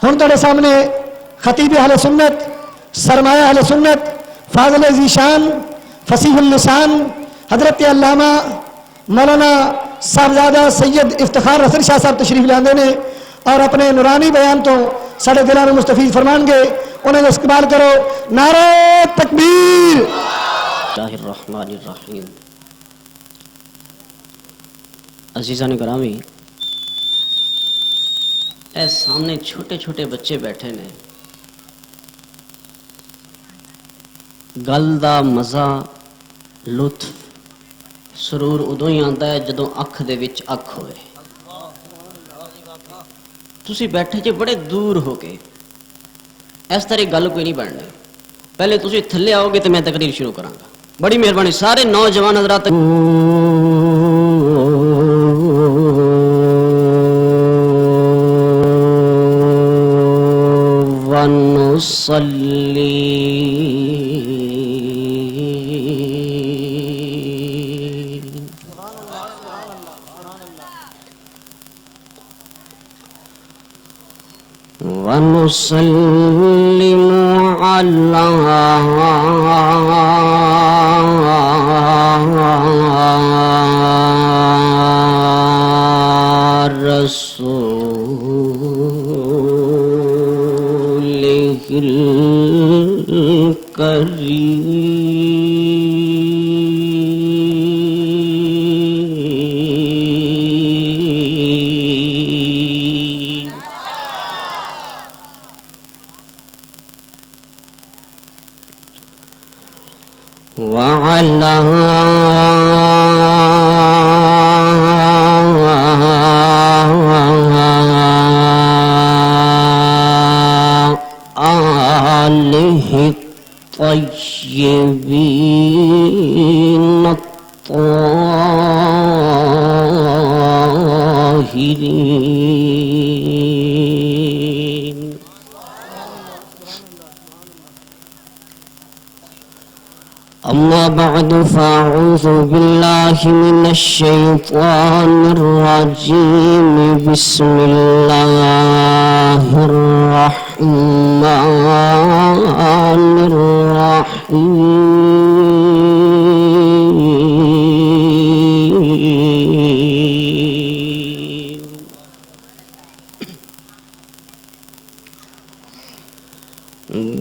ہن تیرے سامنے خطیب اہل سنت، سرمایہ اہل سنت، فاضل ذیشان، فصیح اللسان حضرت علامہ مولانا صاحبزادہ سید افتخار حسن شاہ صاحب تشریف لاندے نے اور اپنے نورانی بیان تو ساڑھے دلان مستفید فرمان گے، انہیں استقبال کرو۔ نعرہ تکبیر۔ اللہ الرحمن الرحیم۔ عزیزان گرامی، اے سامنے چھوٹے چھوٹے بچے بیٹھے نے، گل دا مزہ، لطف، سرور ادوں ہی آندا ہے جدوں اکھ دے وچ اکھ ہوئے۔ تسی بیٹھے جے بڑے دور ہو کے، اس طرح گل کوئی نہیں بننی، پہلے تسی تھلے آؤ گے تو میں تقریر شروع کراں گا۔ بڑی مہربانی سارے نوجوان حضرات۔ وَنُصَلِّي وَنُسَلِّمُ عَلَى رَسُولِهِ الْكَرِيمِ وَعَلَى آلِهِ الطَّيِّبِينَ الطَّاهِرِينَ أما بعد فأعوذ بالله من الشيطان الرجيم بسم الله الرحمن الرحيم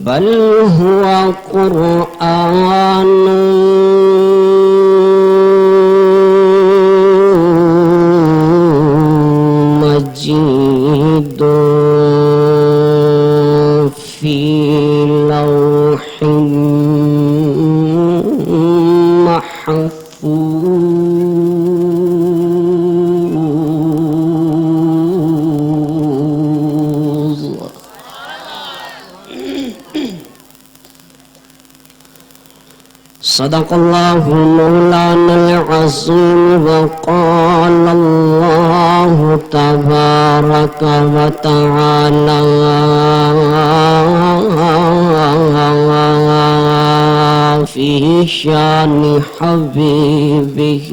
بل هو قرآن مجيد في لوح محفوظ صدق الله مولانا العظيم وقال الله تبارك وتعالى في شان حبيبه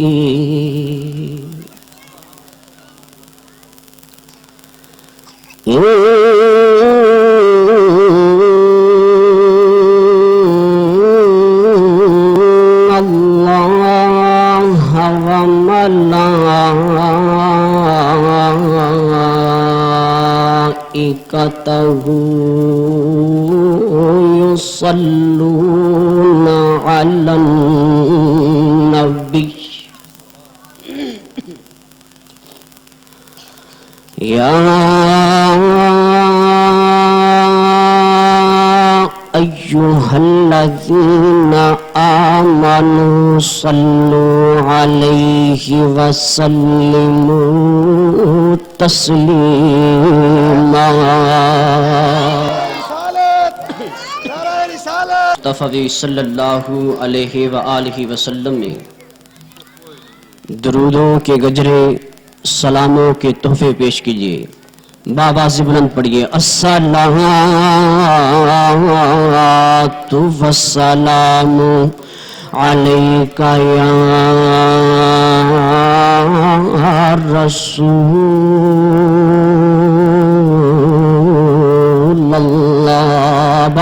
وملائكته يصلون على النبي يا أيها الذين آمنوا صلوا عليه وسلموا تسليما مصطفی صلی اللہ علیہ وآلہ وسلم نے درودوں کے گجرے، سلاموں کے تحفے پیش کیجئے۔ بآواز بلند پڑھیے، الصلاۃ والسلام علیک یا رسول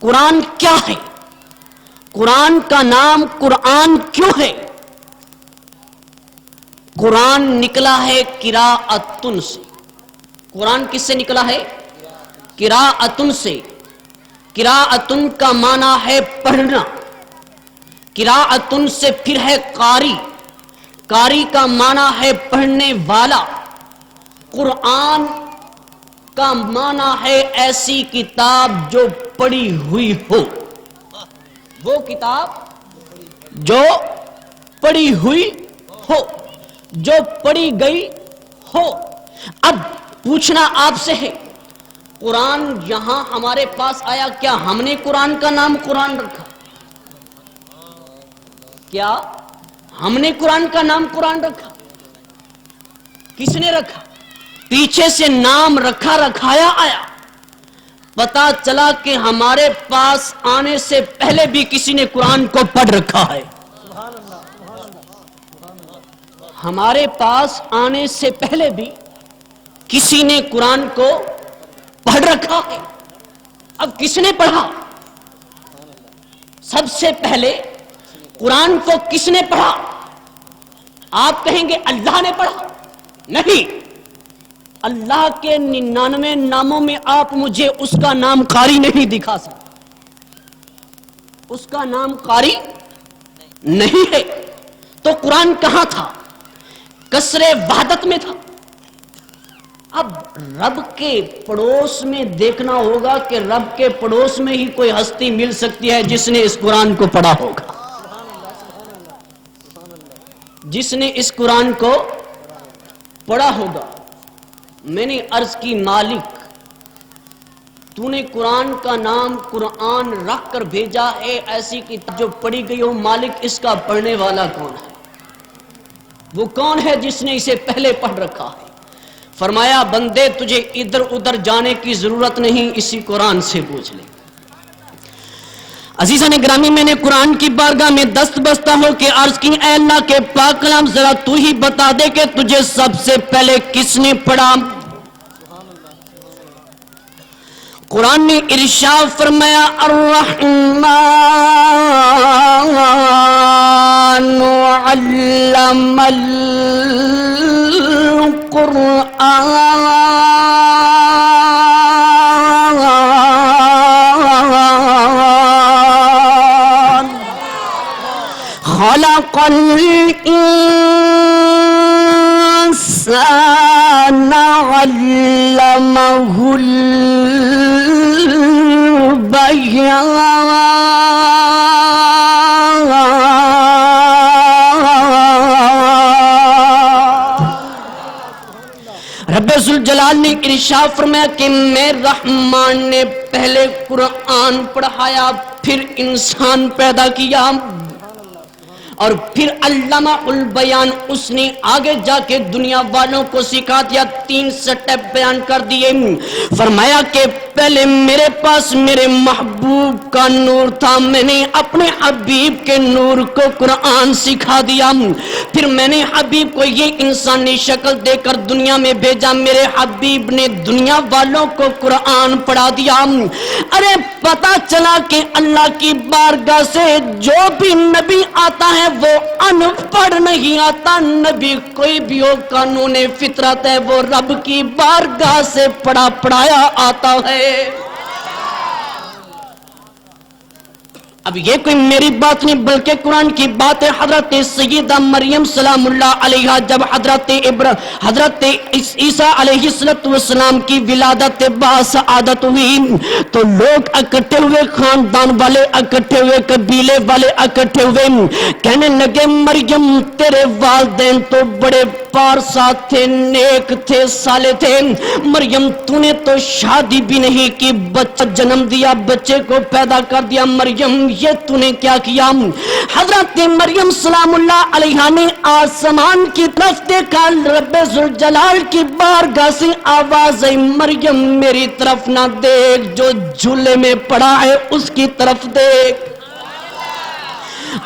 قرآن کیا ہے؟ قرآن کا نام قرآن کیوں ہے؟ قرآن نکلا ہے قراءتن سے۔ قرآن کس سے نکلا ہے؟ قراءتن سے۔ قراءتن کا معنی ہے پڑھنا، قراءتن سے پھر ہے قاری، قاری کا معنی ہے پڑھنے والا۔ قرآن کا معنی ہے ایسی کتاب جو پڑھی ہوئی ہو، وہ کتاب جو پڑھی ہوئی ہو، جو پڑھی گئی ہو۔ اب پوچھنا آپ سے ہے، قرآن یہاں ہمارے پاس آیا، کیا ہم نے قرآن کا نام قرآن رکھا؟ کیا ہم نے قرآن کا نام قرآن رکھا؟ کس نے رکھا؟ پیچھے سے نام رکھا رکھایا آیا۔ پتا چلا کہ ہمارے پاس آنے سے پہلے بھی کسی نے قرآن کو پڑھ رکھا ہے۔ ہمارے پاس آنے سے پہلے بھی کسی نے قرآن کو پڑھ رکھا ہے۔ اب کس نے پڑھا؟ سب سے پہلے قرآن کو کس نے پڑھا؟ آپ کہیں گے اللہ نے پڑھا؟ نہیں، اللہ کے 99 ناموں میں آپ مجھے اس کا نام قاری نہیں دکھا سکتے، اس کا نام قاری نہیں ہے۔ تو قرآن کہاں تھا؟ کسر وحدت میں تھا۔ اب رب کے پڑوس میں دیکھنا ہوگا کہ رب کے پڑوس میں ہی کوئی ہستی مل سکتی ہے جس نے اس قرآن کو پڑھا ہوگا، جس نے اس قرآن کو پڑھا ہوگا۔ میں نے عرض کی مالک تو نے قرآن کا نام قرآن رکھ کر بھیجا ہے، ایسی کتاب جو پڑھی گئی ہو، مالک اس کا پڑھنے والا کون ہے؟ وہ کون ہے جس نے اسے پہلے پڑھ رکھا ہے؟ فرمایا بندے تجھے ادھر ادھر جانے کی ضرورت نہیں، اسی قرآن سے پوچھ لے۔ عزیزان گرامی، میں نے قرآن کی بارگاہ میں دست بستہ ہو کے عرض کی، اے اللہ کے پاک کلام ذرا تو ہی بتا دے کہ تجھے سب سے پہلے کس نے پڑھا؟ قرآن نے ارشاد فرمایا الرحمن علم القرآن خلق الإنسان علمه رب ذوالجلال نے ارشاد فرمایا کہ میں رحمان نے پہلے قرآن پڑھایا، پھر انسان پیدا کیا، اور پھر علامہ البیان اس نے آگے جا کے دنیا والوں کو سکھا دیا۔ 3 سٹیپ بیان کر دیے۔ فرمایا کہ پہلے میرے پاس میرے محبوب کا نور تھا، میں نے اپنے حبیب کے نور کو قرآن سکھا دیا، پھر میں نے حبیب کو یہ انسانی شکل دے کر دنیا میں بھیجا، میرے حبیب نے دنیا والوں کو قرآن پڑھا دیا۔ ارے پتا چلا کہ اللہ کی بارگاہ سے جو بھی نبی آتا ہے وہ ان پڑھ نہیں آتا، نبی کوئی بھی ہو، قانون فطرت ہے، وہ رب کی بارگاہ سے پڑھا پڑھایا آتا ہے۔ اب یہ کوئی میری بات نہیں بلکہ قرآن کی بات ہے۔ حضرت سیدہ مریم سلام اللہ علیہا جب حضرت عیسیٰ علیہ السلام کی ولادت باسعادت ہوئی تو لوگ اکٹھے ہوئے، خاندان والے اکٹھے ہوئے، قبیلے والے اکٹھے ہوئے، کہنے لگے مریم تیرے والدین تو بڑے پارسا تھے، نیک تھے، صالح تھے، مریم تو نے تو شادی بھی نہیں کی، بچہ جنم دیا، بچے کو پیدا کر دیا، مریم یہ تو نے کیا کیا؟ حضرت مریم سلام اللہ علیہا نے آسمان کی طرف دیکھا، رب ذوالجلال کی بارگاہ سے آواز آئی، مریم میری طرف نہ دیکھ، جو جھولے میں پڑا ہے اس کی طرف دیکھ۔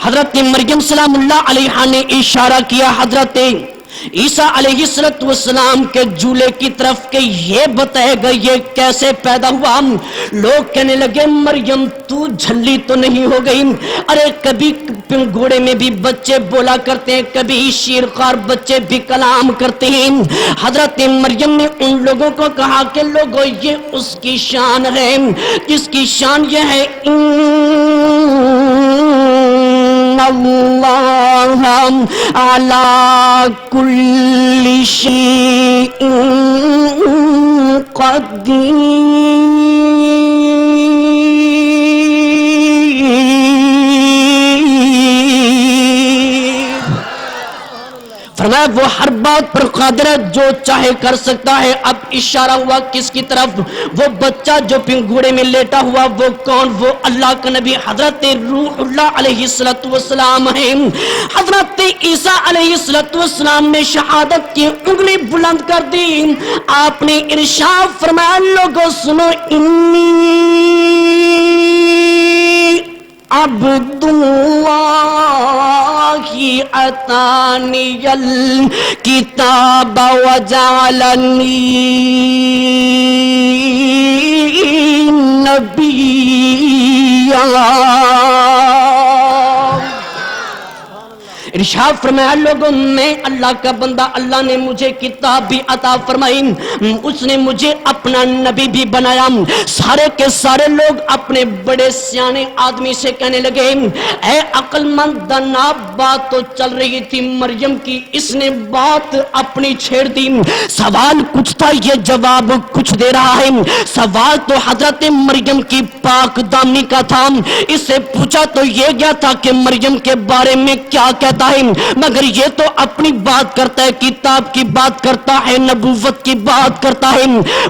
حضرت مریم سلام اللہ علیہا نے اشارہ کیا، حضرت عیسیٰ علیہ السلام کے جولے کی طرف کہ یہ بتائے گا یہ کیسے پیدا ہوا. لوگ کہنے لگے مریم تو جھلی تو نہیں ہو گئی؟ ارے کبھی گھوڑے میں بھی بچے بولا کرتے ہیں, کبھی شیرخوار بچے بھی کلام کرتے ہیں. حضرت مریم نے ان لوگوں کو کہا کہ لوگوں یہ اس کی شان ہے, جس کی شان یہ ہے اللہ علی کل شیء قدیر. فرمایا وہ ہر بات پر قادر ہے, جو چاہے کر سکتا ہے. اب اشارہ ہوا کس کی طرف؟ وہ بچہ جو پنگھوڑے میں لیٹا ہوا وہ کون؟ وہ اللہ کا نبی حضرت روح اللہ علیہ السلام ہے. حضرت عیسیٰ علیہ السلام نے شہادت کی انگلی بلند کر دی. آپ نے ارشاد فرمایا لوگوں سنو, انی عبد اللہ اتانی الکتاب وجعلنی نبیا. ارشاد فرمایا لوگوں میں اللہ کا بندہ, اللہ نے مجھے کتاب بھی عطا فرمائی, اس نے مجھے اپنا نبی بھی بنایا. سارے کے سارے لوگ اپنے بڑے سیانے آدمی سے کہنے لگے اے عقل مند دانا, بات تو چل رہی تھی مریم کی, اس نے بات اپنی چھیڑ دی. سوال کچھ تھا, یہ جواب کچھ دے رہا ہے. سوال تو حضرت مریم کی پاک دامنی کا تھا, اس سے پوچھا تو یہ گیا تھا کہ مریم کے بارے میں کیا کہتا ہے, مگر یہ تو اپنی بات کرتا ہے, کتاب کی بات کرتا ہے, نبوت کی بات کرتا ہے.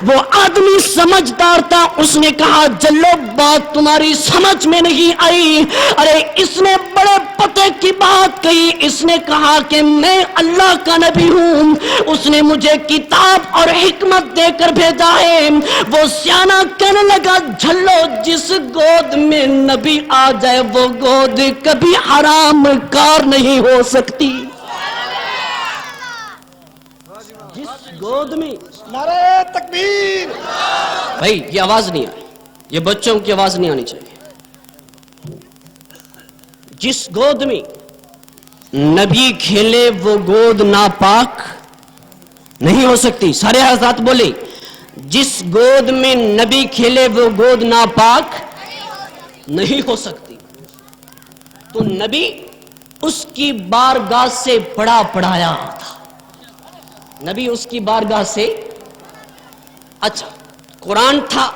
وہ آدمی سمجھدار تھا, اس نے کہا جلو بات تمہاری سمجھ میں نہیں آئی. ارے اس نے بڑے پتے کی بات کہی, اس نے کہا کہ میں اللہ کا نبی ہوں, اس نے مجھے کتاب اور حکمت دے کر بھیجا ہے. وہ سیانہ کہنے لگا جھلو جس گود میں نبی آ جائے وہ گود کبھی حرام کار نہیں ہو سکتی. جس گود میں نعرہ تکبیر. بھائی یہ آواز نہیں آئی, یہ بچوں کی آواز نہیں آنی چاہیے. جس گود میں نبی کھیلے وہ گود ناپاک نہیں ہو سکتی. سارے حضرات بولے جس گود میں نبی کھیلے وہ گود ناپاک نہیں ہو سکتی. تو نبی اس کی بارگاہ سے بڑا پڑھایا تھا, نبی اس کی بارگاہ سے. اچھا قرآن تھا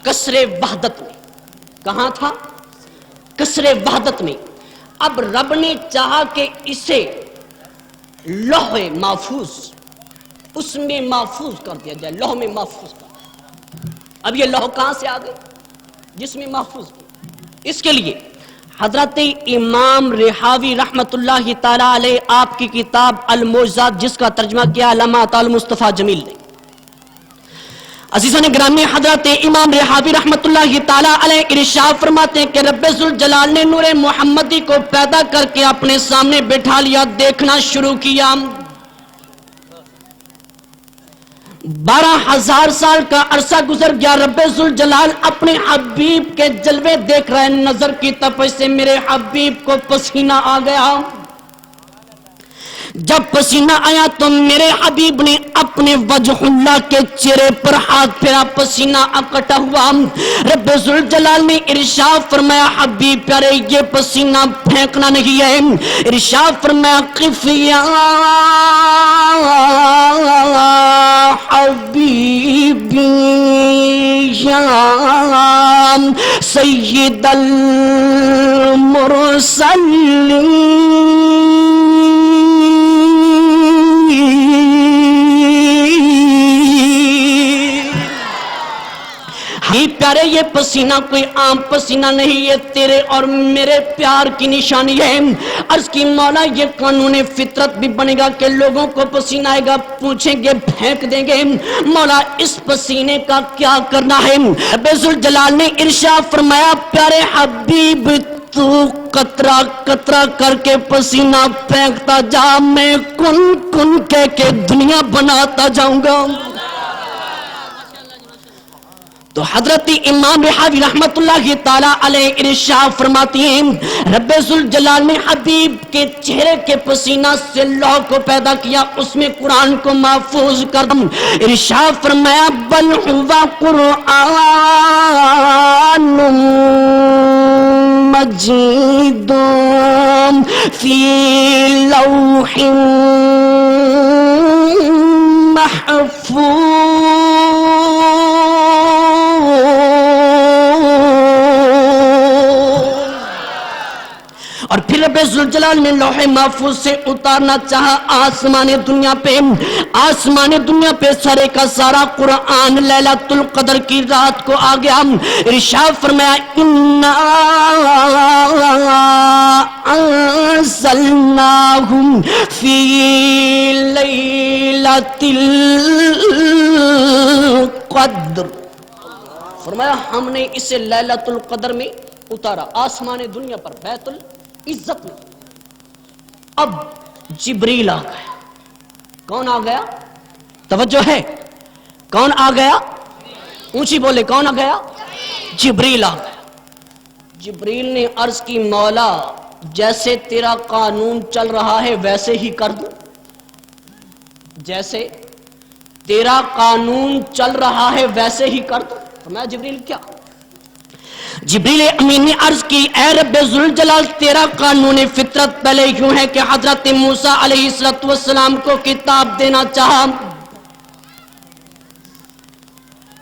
قصر وحدت میں, کہاں تھا؟ قصر وحدت میں. اب رب نے چاہا کہ اسے لوح محفوظ اس میں محفوظ کر دیا جائے, لوح میں محفوظ کر دیا. اب یہ لوح کہاں سے آ گئے جس میں محفوظ کیا؟ اس کے لیے حضرت امام رحاوی رحمت اللہ تعالی علیہ آپ کی کتاب المعجزات جس کا ترجمہ کیا علامہ المصطفیٰ جمیل نے. عزیزان گرامی حضرت امام رحاوی رحمت اللہ تعالی علیہ ارشاد فرماتے ہیں کہ رب ذوالجلال نے نور محمدی کو پیدا کر کے اپنے سامنے بٹھا لیا, دیکھنا شروع کیا. 12,000 سال کا عرصہ گزر گیا, رب ذوالجلال اپنے حبیب کے جلوے دیکھ رہے, نظر کی تپش سے میرے حبیب کو پسینہ آ گیا. جب پسینہ آیا تو میرے حبیب نے اپنے وجہ اللہ کے چہرے پر ہاتھ پھیرا, پسینہ اکٹا ہوا. رب ذوالجلال نے ارشاد فرمایا حبیب پیارے یہ پسینہ پھینکنا نہیں ہے. ارشاد فرمایا قف یا حبیبی یا سید المرسلین. پیارے یہ پسینہ کوئی عام پسینہ نہیں, یہ تیرے اور میرے پیار کی نشانی ہے. عرض کی مولا یہ قانون فطرت بھی بنے گا کہ لوگوں کو پسینہ آئے گا, پوچھیں گے پھینک دیں گے, مولا اس پسینے کا کیا کرنا ہے؟ رب ذوالجلال نے ارشاد فرمایا پیارے حبیب تو قطرہ قطرہ کر کے پسینہ پھینکتا جا، میں کن کن کہہ کے دنیا بناتا جاؤں گا۔ تو حضرت امام رحاوی رحمت اللہ تعالی علیہ ارشاد فرماتی ہیں رب ذوالجلال نے حبیب کے چہرے کے پسینہ سے لوح کو پیدا کیا، اس میں قرآن کو محفوظ کر دیا۔ ارشاد فرمایا بل ہوا قرآن مجید فی لوح محفوظ۔ اور پھر رب ذوالجلال نے لوح محفوظ سے اتارنا چاہا آسمان دنیا پہ، آسمان دنیا پہ سارے کا سارا قرآن لیلۃ القدر کی رات کو آ گیا۔ ارشاد فرمایا انا انزلناہ فی لیلۃ القدر، فرمایا ہم نے اسے لیلۃ القدر میں اتارا، آسمان دنیا پر بیت العزت میں۔ اب جبریل آ گیا۔ کون آ گیا؟ توجہ ہے، کون آ گیا؟ اونچی بولے، کون آ گیا؟ جبریل آ گیا۔ جبریل نے عرض کی مولا جیسے تیرا قانون چل رہا ہے ویسے ہی کر دوں، جیسے تیرا قانون چل رہا ہے ویسے ہی کر دوں۔ فرمایا جبریل کیا؟ جبریل امین نے عرض کی اے رب ذوالجلال تیرا قانون فطرت پہلے یوں ہے کہ حضرت موسیٰ علیہ السلام کو کتاب دینا چاہا،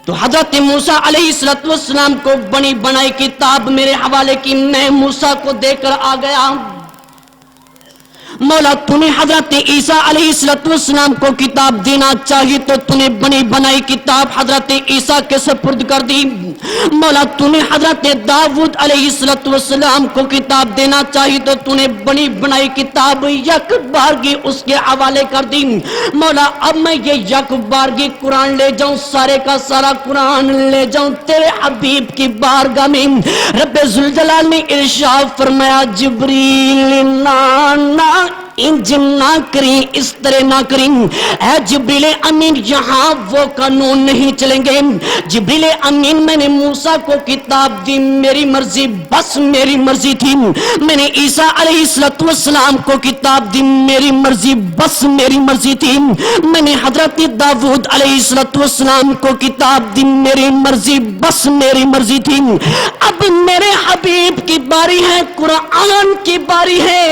تو حضرت موسیٰ علیہ السلام کو بنی بنائی کتاب میرے حوالے کی، میں موسیٰ کو دے کر آ گیا۔ مولا تو نے حضرت عیسیٰ علیہ السلام کو کتاب دینا چاہیے تو تو نے بنی بنائی کتاب حضرت عیسیٰ کے سپرد کر دی۔ مولا تو نے حضرت داؤد علیہ السلام کو کتاب دینا چاہیے تو تو نے بنی بنائی کتاب یک بارگی اس کے حوالے کر دی۔ مولا اب میں یہ یک بارگی قرآن لے جاؤں، سارے کا سارا قرآن لے جاؤں تیرے حبیب کی بارگاہ میں۔ رب ذوالجلال نے ارشاد فرمایا جبریل نانا انج نہ کریں، اس طرح نہ کریں، اے جبریل امین یہاں وہ قانون نہیں چلیں گے۔ جبریل امین میں نے موسیٰ کو کتاب دی، میری مرضی بس میری مرضی تھی۔ میں نے عیسیٰ علیہ السلام کو کتاب دی، میری مرضی بس میری مرضی تھی۔ میں نے حضرت داؤد علیہ السلام کو کتاب دی، میری مرضی بس میری مرضی تھی۔ اب میرے حبیب کی باری ہے، قرآن کی باری ہے۔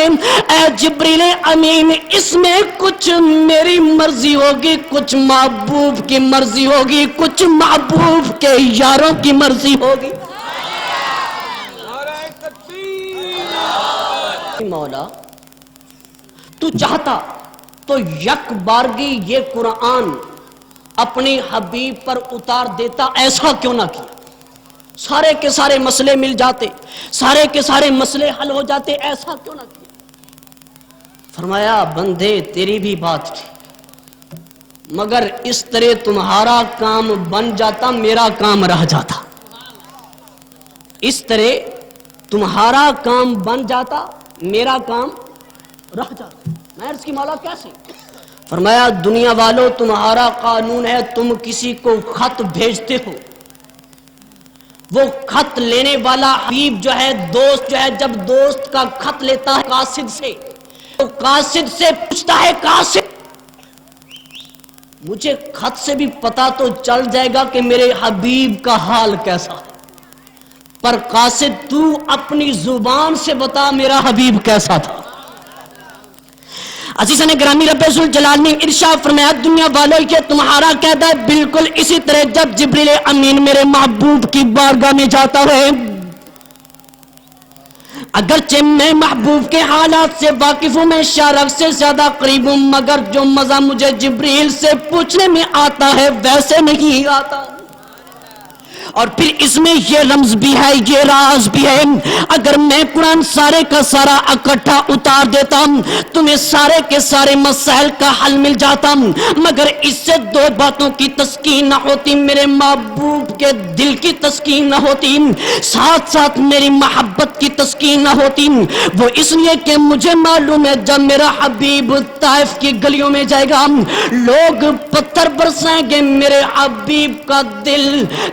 اے جبریل امین اس میں کچھ میری مرضی ہوگی، کچھ محبوب کی مرضی ہوگی، کچھ محبوب کے یاروں کی مرضی ہوگی۔ مولا تو چاہتا تو یک بارگی یہ قرآن اپنے حبیب پر اتار دیتا، ایسا کیوں نہ کیا؟ سارے کے سارے مسئلے مل جاتے، سارے کے سارے مسئلے حل ہو جاتے، ایسا کیوں نہ کیا؟ فرمایا بندے تیری بھی بات تھی، مگر اس طرح تمہارا کام بن جاتا میرا کام رہ جاتا، اس طرح تمہارا کام بن جاتا میرا کام رہ جاتا۔ میں عرض کی مولا کیسے؟ فرمایا دنیا والوں تمہارا قانون ہے تم کسی کو خط بھیجتے ہو، وہ خط لینے والا حبیب جو ہے دوست جو ہے جب دوست کا خط لیتا ہے قاصد سے تو قاصد سے پوچھتا ہے قاصد مجھے خط سے بھی پتا تو چل جائے گا کہ میرے حبیب کا حال کیسا ہے، پر قاصد تو اپنی زبان سے بتا میرا حبیب کیسا تھا۔ عزیزان گرامی رب ذوالجلال نے ارشاد فرمایا دنیا والوں یہ تمہارا قید ہے، بالکل اسی طرح جب جبریل امین میرے محبوب کی بارگاہ میں جاتا ہے، اگرچہ میں محبوب کے حالات سے واقف ہوں، میں شارق سے زیادہ قریب ہوں، مگر جو مزہ مجھے جبریل سے پوچھنے میں آتا ہے ویسے نہیں آتا۔ اور پھر اس میں یہ رمز بھی ہے، یہ راز بھی ہے، اگر میں قرآن سارے کا سارا اکٹھا اتار دیتا تمہیں سارے کے سارے مسائل کا حل مل جاتا، مگر اس سے دو باتوں کی تسکین نہ ہوتی، میرے محبوب کے دل کی تسکین نہ ہوتی، ساتھ ساتھ میری محبت کی تسکین نہ ہوتی۔ وہ اس لیے کہ مجھے معلوم ہے جب میرا حبیب طائف کی گلیوں میں جائے گا لوگ پتھر برسائیں گے، میرے حبیب کا دل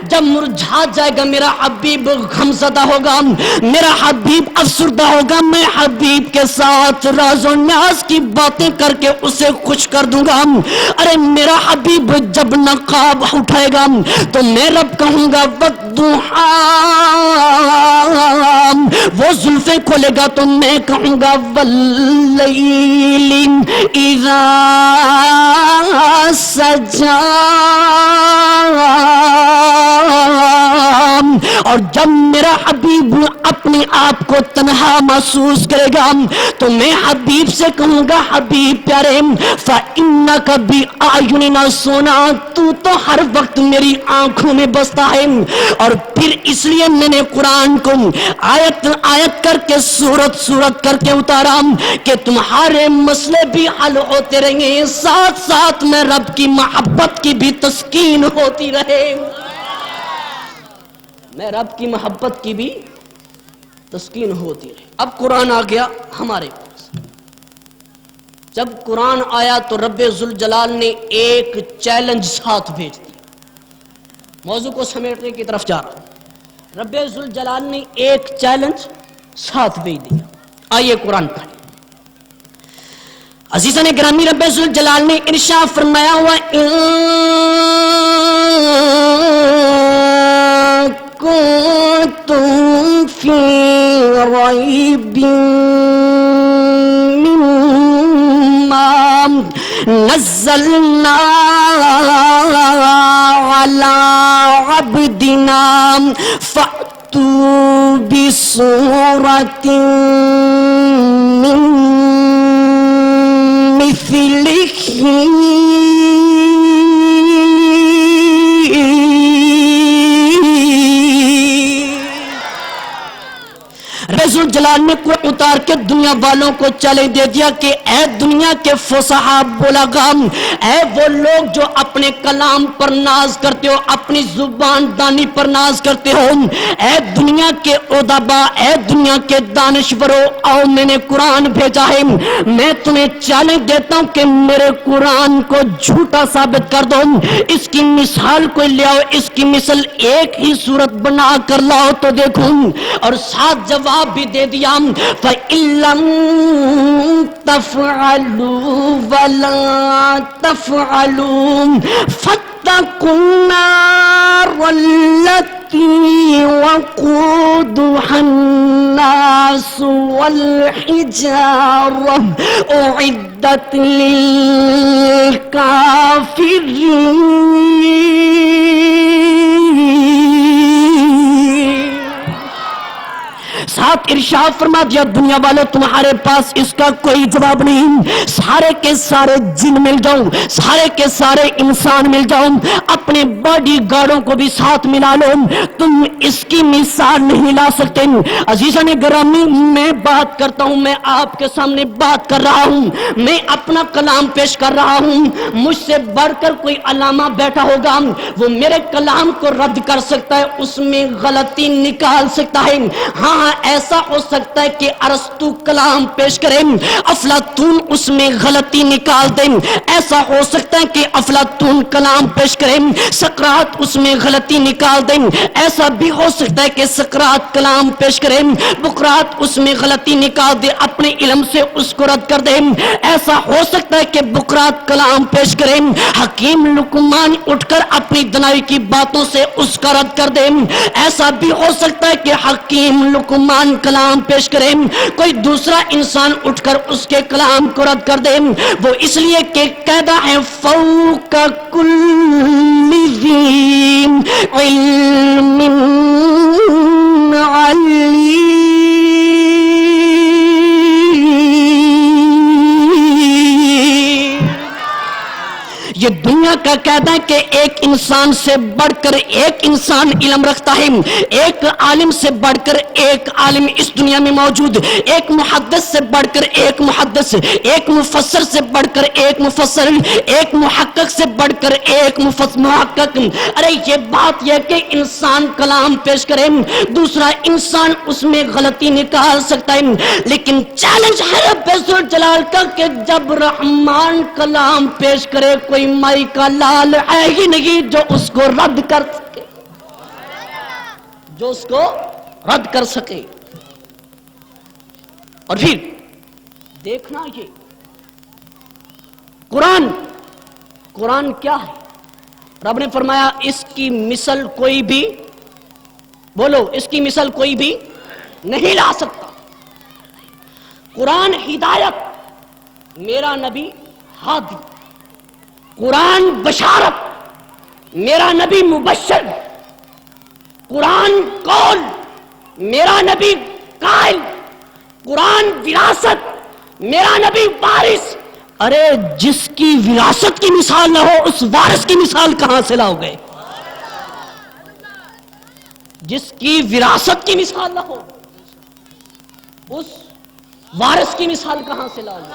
جب مرجھا جائے گا، میرا حبیب غمزدہ ہوگا، میرا حبیب افسردہ ہوگا، میں حبیب کے ساتھ راز و نیاز کی باتیں کر کے اسے خوش کر دوں گا۔ ارے میرا حبیب جب نقاب اٹھائے گا تو میں رب کہوں گا والضحی، وہ زلفیں کھولے گا تو میں کہوں گا واللیل اذا سجا، اور جب میرا حبیب اپنے آپ کو تنہا محسوس کرے گا تو میں حبیب سے کہوں گا حبیب پیارے فَإِنَّكَ بِأَعْيُنِنَا، سونا تو تو ہر وقت میری آنکھوں میں بستا ہے۔ اور پھر اس لیے میں نے قرآن کو آیت آیت کر کے سورت سورت کر کے اتارا کہ تمہارے مسئلے بھی حل ہوتے رہیں گے، ساتھ ساتھ میں رب کی محبت کی بھی تسکین ہوتی رہے، میں رب کی محبت کی بھی تسکین ہوتی رہے۔ اب قرآن آ گیا ہمارے پاس۔ جب قرآن آیا تو رب ذوالجلال نے ایک چیلنج ساتھ بھیج دیا، موضوع کو سمیٹنے کی طرف جا رہا ہوں۔ رب ذوالجلال نے ایک چیلنج ساتھ بھیج دیا، آئیے قرآن پڑھیں۔ عزیزان گرامی، رب ذوالجلال نے ارشاد فرمایا ہوا كنتم في ريب مما نزلنا على عبدنا فأتوا بسورة من مثله رسول جلال نے قرآن اتار کے دنیا والوں کو چیلنج دے دیا کہ اے دنیا کے فصحاء بلغاء، اے وہ لوگ جو اپنے کلام پر ناز کرتے ہو، اپنی زبان دانی پر ناز کرتے ہو، اے دنیا کے ادباء، اے دنیا کے دانشورو، آؤ میں نے قرآن بھیجا ہے، میں تمہیں چیلنج دیتا ہوں کہ میرے قرآن کو جھوٹا ثابت کر دو، اس کی مثال کوئی لے آؤ، اس کی مثال ایک ہی صورت بنا کر لاؤ تو دیکھوں، اور ساتھ جواب بھی دے دیا فَإِن لَّم تَفْعَلُوا وَلَا تَفْعَلُوا فَاتَّقُوا النَّارَ الَّتِي وَقُودُهَا النَّاسُ وَالْحِجَارَةُ أُعِدَّتْ لِلْكَافِرِينَ۔ ساتھ ارشاد فرما دیا دنیا والوں تمہارے پاس اس کا کوئی جواب نہیں، سارے کے سارے جن مل جاؤ، سارے کے سارے انسان مل جاؤ، اپنے باڈی گارڈوں کو بھی ساتھ ملا لو، تم اس کی مثال نہیں لا سکتے۔ عزیزان گرامی، میں بات کرتا ہوں، میں آپ کے سامنے بات کر رہا ہوں، میں اپنا کلام پیش کر رہا ہوں، مجھ سے بڑھ کر کوئی علامہ بیٹھا ہوگا، وہ میرے کلام کو رد کر سکتا ہے، اس میں غلطی نکال سکتا ہے۔ ہاں ایسا ہو سکتا ہے کہ ارسطو کلام پیش کریں، افلاطون اس میں غلطی نکال دیں، ایسا ہو سکتا ہے کہ افلاطون کلام پیش کریں، سقراط اس میں غلطی نکال دیں، ایسا بھی ہو سکتا ہے کہ سقراط کلام پیش کریں، بقراط اس میں غلطی نکال دے، اپنے علم سے اس کو رد کر دیں، ایسا ہو سکتا ہے کہ بقراط کلام پیش کریں، حکیم لقمان اٹھ کر اپنی دنائی کی باتوں سے اس کا رد کر دیں، ایسا بھی ہو سکتا ہے کہ حکیم لقمان کلام پیش کریں، کوئی دوسرا انسان اٹھ کر اس کے کلام کو رد کر دیں، وہ اس لیے کہ قاعدہ ہے فوق کل ذی علم علیم۔ یہ دنیا دنیا کا کہتا ہے کہ ایک انسان سے بڑھ کر ایک انسان علم رکھتا ہے، ایک عالم سے بڑھ کر ایک عالم اس دنیا میں موجود، ایک محدث سے بڑھ کر ایک محدث، ایک مفسر سے بڑھ کر ایک مفسر، ایک محقق سے بڑھ کر ایک محقق۔ ارے یہ بات یہ کہ انسان کلام پیش کرے، دوسرا انسان اس میں غلطی نکال سکتا ہے، لیکن چیلنج ہے رب ذوالجلال کا کہ جب رحمان کلام پیش کرے کوئی مائی کا لال ہے ہی نہیں جو اس کو رد کر سکے، جو اس کو رد کر سکے۔ اور پھر دیکھنا یہ قرآن کیا ہے؟ رب نے فرمایا اس کی مثل کوئی بھی، بولو اس کی مثل کوئی بھی نہیں لا سکتا۔ قرآن ہدایت، میرا نبی ہادی، قرآن بشارت، میرا نبی مبشر، قرآن قول، میرا نبی قائل، قرآن وراثت، میرا نبی وارث۔ ارے جس کی وراثت کی مثال نہ ہو اس وارث کی مثال کہاں سے لاؤ گے؟ جس کی وراثت کی مثال نہ ہو اس وارث کی مثال کہاں سے لاؤ گے؟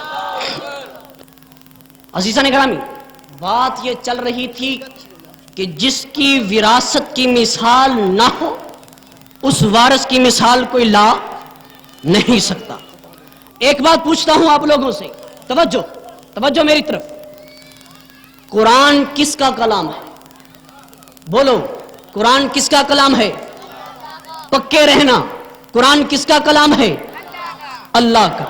عزیزان گرامی، بات یہ چل رہی تھی کہ جس کی وراثت کی مثال نہ ہو اس وارث کی مثال کوئی لا نہیں سکتا۔ ایک بات پوچھتا ہوں آپ لوگوں سے، توجہ میری طرف، قرآن کس کا کلام ہے؟ بولو قرآن کس کا کلام ہے؟ پکے رہنا، قرآن کس کا کلام ہے؟ اللہ کا۔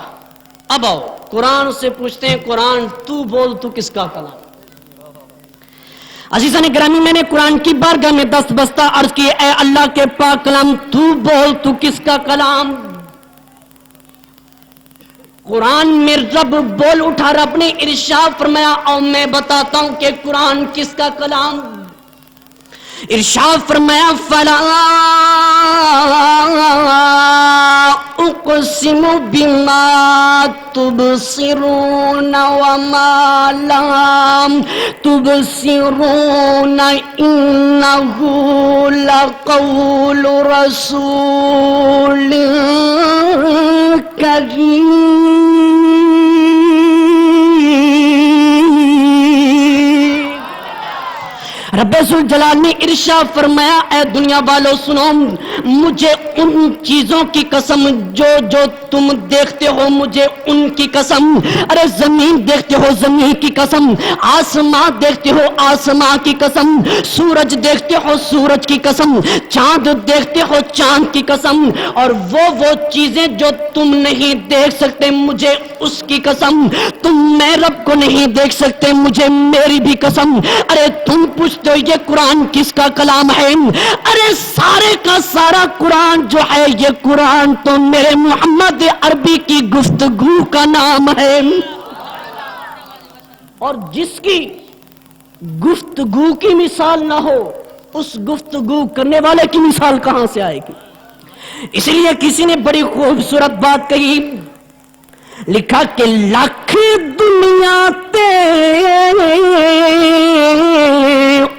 اب آؤ قرآن سے پوچھتے ہیں، قرآن تو بول تو کس کا کلام؟ عزیزان گرامی، میں نے قرآن کی بارگاہ میں دست بستہ عرض کی، اے اللہ کے پاک کلام تو بول تو کس کا کلام؟ قرآن میں رب بول اٹھا، رب نے ارشاد فرمایا اور میں بتاتا ہوں کہ قرآن کس کا کلام۔ ارشاد فرمایا فلا اقسم بما تبصرون وما لا تبصرون انه لقول رسول کریم۔ رب ذوالجلال نے ارشاد فرمایا اے دنیا والو سنو، مجھے ان چیزوں کی قسم جو تم دیکھتے ہو، مجھے ان کی قسم۔ ارے زمین دیکھتے ہو، زمین کی قسم، آسمان دیکھتے ہو، آسمان کی قسم، سورج دیکھتے ہو، سورج کی قسم، چاند دیکھتے ہو، چاند کی قسم، اور وہ چیزیں جو تم نہیں دیکھ سکتے مجھے اس کی قسم۔ تم میں رب کو نہیں دیکھ سکتے، مجھے میری بھی قسم۔ ارے تم پوچھتے ہو یہ قرآن کس کا کلام ہے؟ ارے سارے کا سارا قرآن جو ہے یہ قرآن تو میرے محمد عربی کی گفتگو کا نام ہے، اور جس کی گفتگو کی مثال نہ ہو اس گفتگو کرنے والے کی مثال کہاں سے آئے گی؟ اس لیے کسی نے بڑی خوبصورت بات کہی، لکھا کہ لاکھ دنیا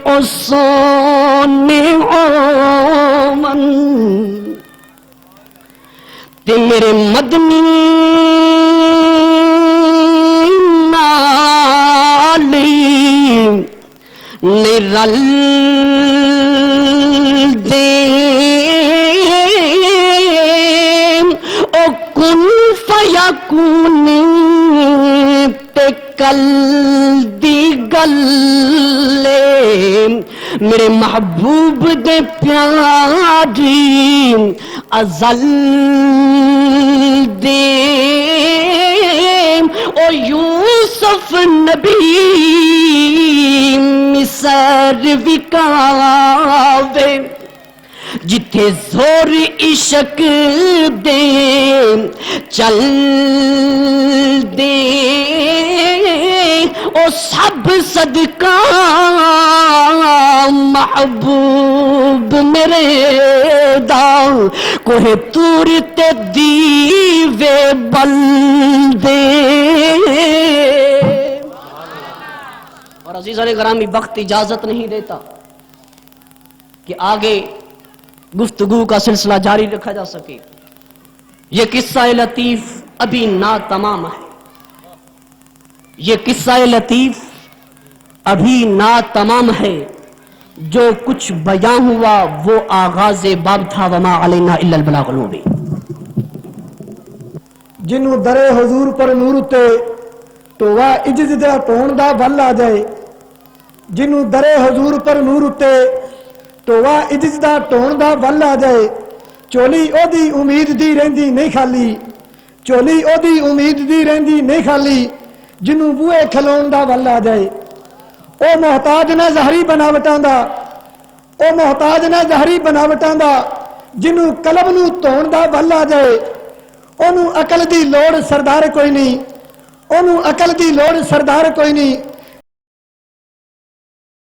او سونے او من تے میرے مدنی نالی نرل دے او کن فیکونی تے کل دی گلے میرے محبوب دے پیاری ازل دے او یوسف نبی مصر وکاوے جتھے زور عشق دے چل دے او سب صدقہ محبوب میرے دا کوہ تور تے دیوے بل دے۔ اور عزیزان گرامی وقت اجازت نہیں دیتا کہ آگے گفتگو کا سلسلہ جاری رکھا جا سکے. یہ قصہ لطیف ابھی ناتمام ہے. یہ قصہ لطیف ابھی ناتمام ہے. جو کچھ بیان ہوا وہ آغاز باب تھا. وما علینا الا البلاغ المبین. جنوں درے حضور پر نور اتے تو وہ عجز دا ٹون دا ول آ جائے. جنوں درے حضور پر نور اتے تو وہ عجز دا ٹون دا ول آ جائے. چولی او دی امید دی رہندی نہیں خالی. چولی او دی امید دی رہندی نہیں خالی. جنوں بوئے کھلون دا ول آ جائے. او محتاج نہ ظاہری بناوٹاں دا. او محتاج نہ ظاہری بناوٹاں دا. جنوں قلب نو دھون دا ول آ جائے. اونوں عقل دی لوڑ سردار کوئی نہیں. اونوں عقل دی لوڑ سردار کوئی نہیں.